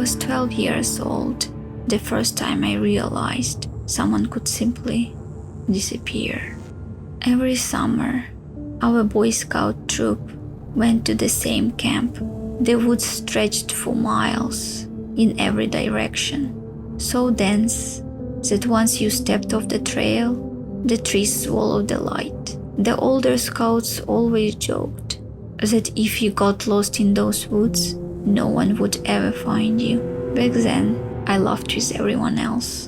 was 12 years old, the first time I realized someone could simply disappear. Every summer, our Boy Scout troop went to the same camp. The woods stretched for miles in every direction, so dense that once you stepped off the trail, the trees swallowed the light. The older scouts always joked that if you got lost in those woods, no one would ever find you. Back then, I laughed with everyone else.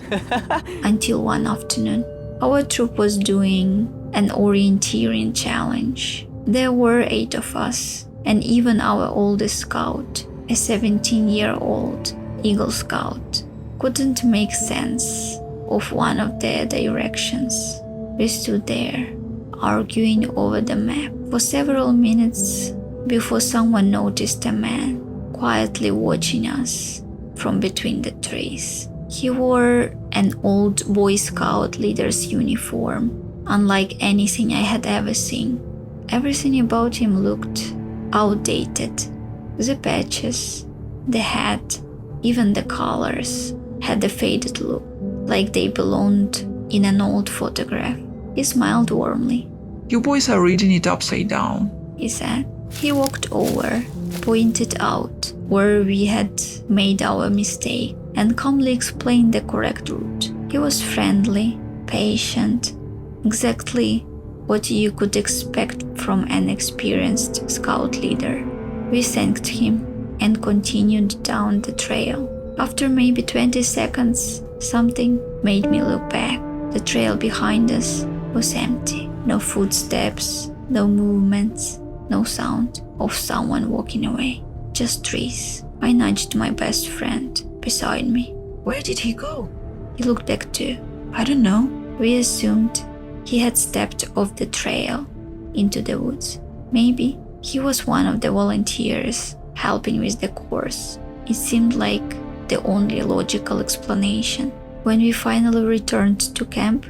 Until one afternoon, our troop was doing an orienteering challenge. There were 8 of us, and even our oldest scout, a 17-year-old Eagle Scout, couldn't make sense of one of their directions. We stood there, arguing over the map for several minutes before someone noticed a man quietly watching us from between the trees. He wore an old Boy Scout leader's uniform, unlike anything I had ever seen. Everything about him looked outdated. The patches, the hat, even the colors had a faded look, like they belonged in an old photograph. He smiled warmly. "You boys are reading it upside down," he said. He walked over, pointed out where we had made our mistake, and calmly explained the correct route. He was friendly, patient, exactly what you could expect from an experienced scout leader. We thanked him and continued down the trail. After maybe 20 seconds, something made me look back. The trail behind us was empty. No footsteps, no movements, no sound of someone walking away. Just trees. I nudged my best friend beside me. "Where did he go?" He looked back too. "I don't know." We assumed he had stepped off the trail into the woods. Maybe he was one of the volunteers helping with the course. It seemed like the only logical explanation. When we finally returned to camp,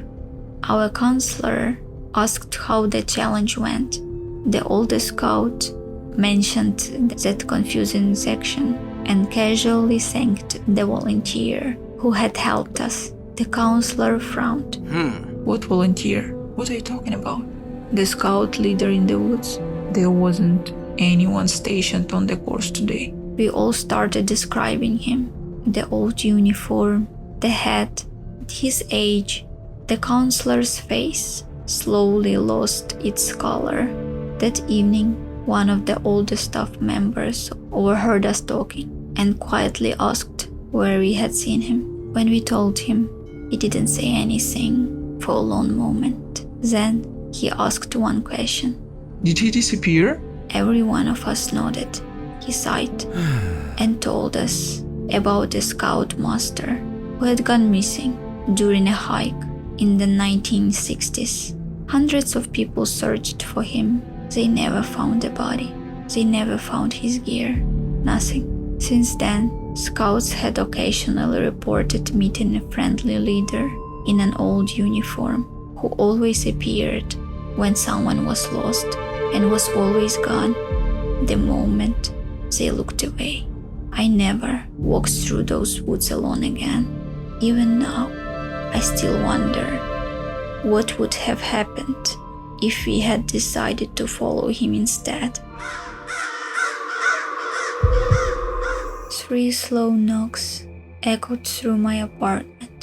our counselor asked how the challenge went. The oldest scout mentioned that confusing section and casually thanked the volunteer who had helped us. The counselor frowned. "What volunteer? What are you talking about?" The scout leader in the woods. "There wasn't anyone stationed on the course today." We all started describing him. The old uniform, the hat, his age. The counselor's face slowly lost its color. That evening, one of the oldest staff members overheard us talking and quietly asked where we had seen him. When we told him, he didn't say anything for a long moment. Then he asked one question. "Did he disappear?" Every one of us nodded. He sighed and told us about a scout master who had gone missing during a hike in the 1960s. Hundreds of people searched for him. They never found the body. They never found his gear. Nothing. Since then, scouts had occasionally reported meeting a friendly leader in an old uniform who always appeared when someone was lost and was always gone the moment they looked away. I never walked through those woods alone again. Even now, I still wonder what would have happened if we had decided to follow him instead. 3 slow knocks echoed through my apartment.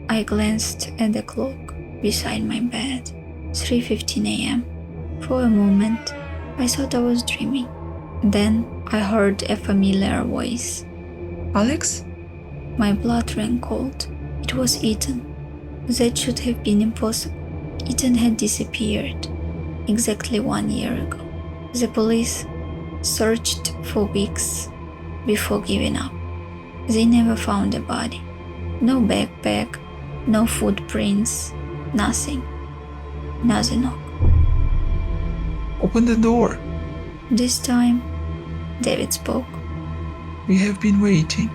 I glanced at the clock beside my bed. 3:15 a.m. For a moment, I thought I was dreaming. Then I heard a familiar voice. "Alex?" My blood ran cold. It was Ethan. That should have been impossible. Ethan had disappeared exactly 1 year ago. The police searched for weeks before giving up. They never found a body. No backpack, no footprints, nothing. Another knock. "Open the door." This time, David spoke. "We have been waiting."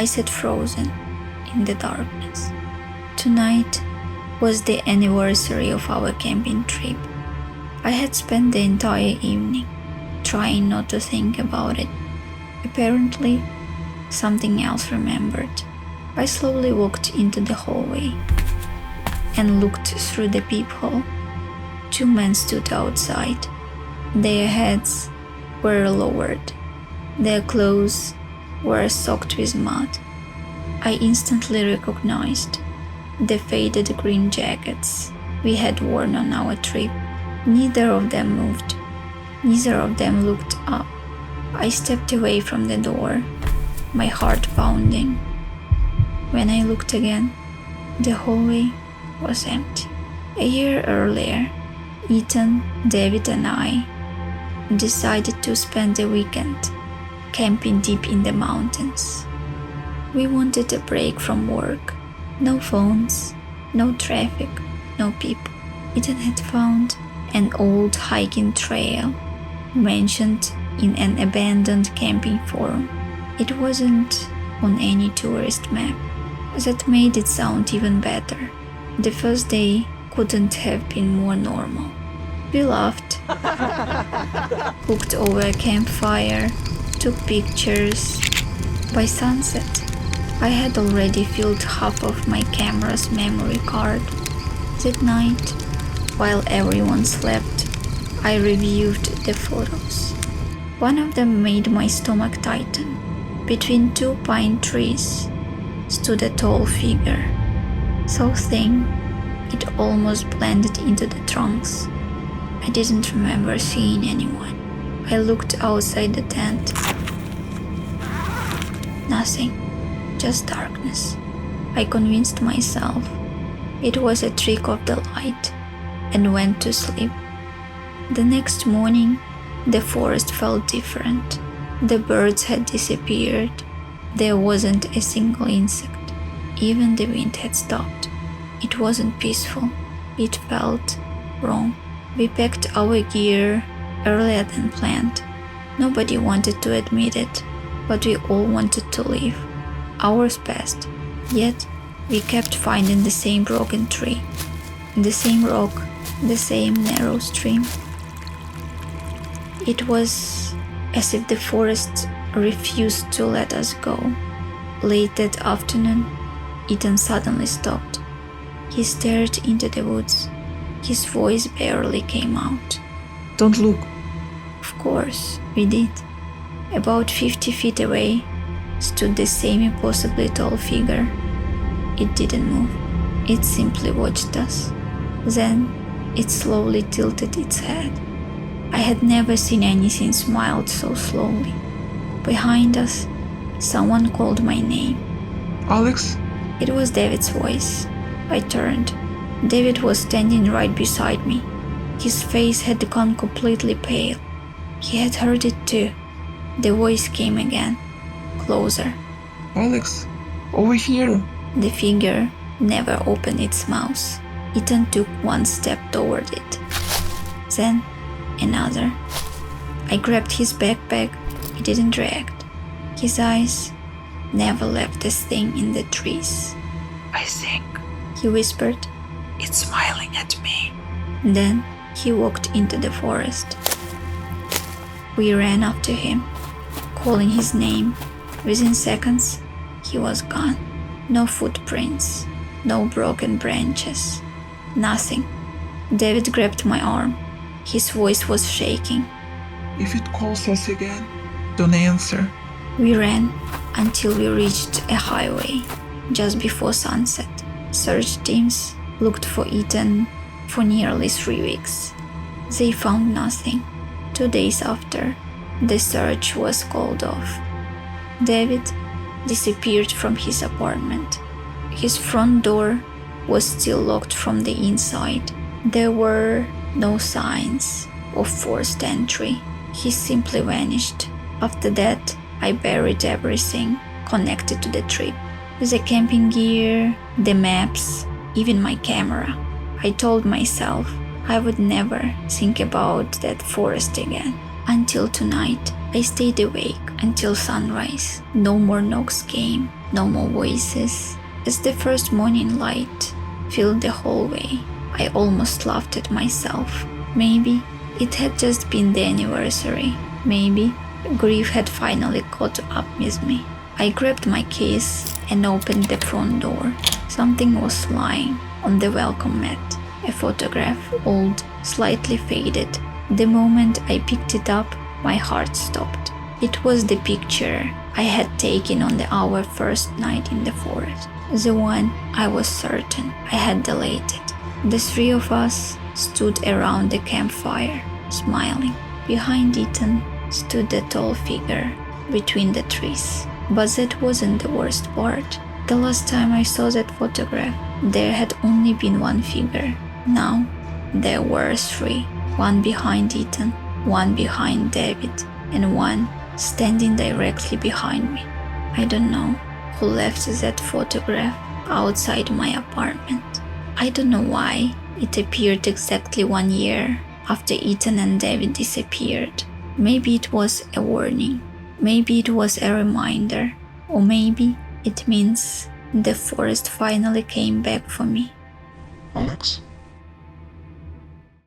I sat frozen in the darkness. Tonight was the anniversary of our camping trip. I had spent the entire evening trying not to think about it. Apparently, something else remembered. I slowly walked into the hallway and looked through the peephole. 2 men stood outside. Their heads were lowered. Their clothes were soaked with mud. I instantly recognized the faded green jackets we had worn on our trip. Neither of them moved. Neither of them looked up. I stepped away from the door, my heart pounding. When I looked again, the hallway was empty. A year earlier, Ethan, David and I decided to spend the weekend camping deep in the mountains. We wanted a break from work. No phones, no traffic, no people. Ethan had found an old hiking trail mentioned in an abandoned camping forum. It wasn't on any tourist map. That made it sound even better. The first day couldn't have been more normal. We laughed, cooked over a campfire, took pictures. By sunset, I had already filled half of my camera's memory card. That night, while everyone slept, I reviewed the photos. One of them made my stomach tighten. Between 2 pine trees stood a tall figure, so thin it almost blended into the trunks. I didn't remember seeing anyone. I looked outside the tent. Nothing, just darkness. I convinced myself it was a trick of the light and went to sleep. The next morning, the forest felt different. The birds had disappeared. There wasn't a single insect. Even the wind had stopped. It wasn't peaceful. It felt wrong. We packed our gear earlier than planned. Nobody wanted to admit it, but we all wanted to leave. Hours passed, yet we kept finding the same broken tree, the same rock, the same narrow stream. It was as if the forest refused to let us go. Late that afternoon, Ethan suddenly stopped. He stared into the woods. His voice barely came out. Don't look. Of course, we did. About 50 feet away stood the same impossibly tall figure. It didn't move. It simply watched us. Then it slowly tilted its head. I had never seen anything smiled so slowly. Behind us, someone called my name. Alex? It was David's voice. I turned. David was standing right beside me. His face had gone completely pale. He had heard it too. The voice came again, closer. Alex, over here. The figure never opened its mouth. Ethan took one step toward it. Then another. I grabbed his backpack. He didn't react. His eyes never left this thing in the trees. I think He whispered. it's smiling at me. Then he walked into the forest. We ran after him, calling his name. Within seconds, he was gone. No footprints, no broken branches, nothing. David grabbed my arm. His voice was shaking. If it calls us again, don't answer. We ran until we reached a highway. Just before sunset, search teams looked for Ethan for nearly 3 weeks. They found nothing. 2 days after, the search was called off. David disappeared from his apartment. His front door was still locked from the inside. There were no signs of forced entry. He simply vanished. After that, I buried everything connected to the trip. The camping gear, the maps, even my camera. I told myself I would never think about that forest again. Until tonight, I stayed awake until sunrise. No more knocks came, no more voices. As the first morning light filled the hallway, I almost laughed at myself. Maybe it had just been the anniversary Maybe grief had finally caught up with me. I grabbed my keys and opened the front door. Something was lying on the welcome mat. A photograph, old, slightly faded. The moment I picked it up, my heart stopped. It was the picture I had taken on our first night in the forest. The one I was certain I had deleted. The three of us stood around the campfire, smiling. Behind Ethan stood the tall figure between the trees. But that wasn't the worst part. The last time I saw that photograph, there had only been one figure. Now, there were three. One behind Ethan, one behind David, and one standing directly behind me. I don't know who left that photograph outside my apartment. I don't know why it appeared exactly 1 year after Ethan and David disappeared. Maybe it was a warning. Maybe it was a reminder. Or maybe it means the forest finally came back for me. Alex?